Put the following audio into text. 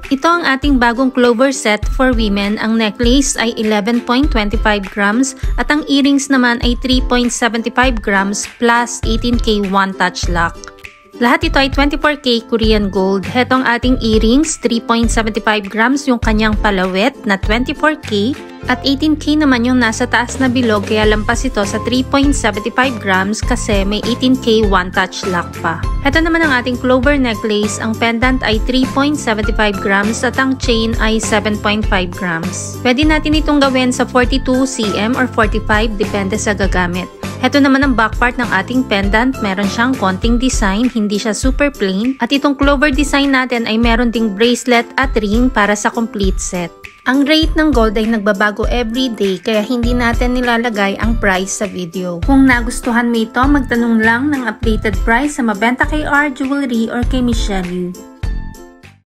Ito ang ating bagong clover set for women. Ang necklace ay 11.25 grams at ang earrings naman ay 3.75 grams plus 18K one-touch lock. Lahat ito ay 24K Korean gold. Hetong ating earrings, 3.75 grams yung kanyang palawet na 24K at 18K naman yung nasa taas na bilog kaya lampas ito sa 3.75 grams kasi may 18K one-touch lock pa. Ito naman ang ating clover necklace. Ang pendant ay 3.75 grams at ang chain ay 7.5 grams. Pwede natin itong gawin sa 42 cm or 45 depende sa gagamit. Ito naman ang back part ng ating pendant. Meron siyang konting design, hindi siya super plain. At itong clover design natin ay meron ding bracelet at ring para sa complete set. Ang rate ng gold ay nagbabago everyday kaya hindi natin nilalagay ang price sa video. Kung nagustuhan mo ito, magtanong lang ng updated price sa Mabenta kay R Jewelry or kay Michelle Yu.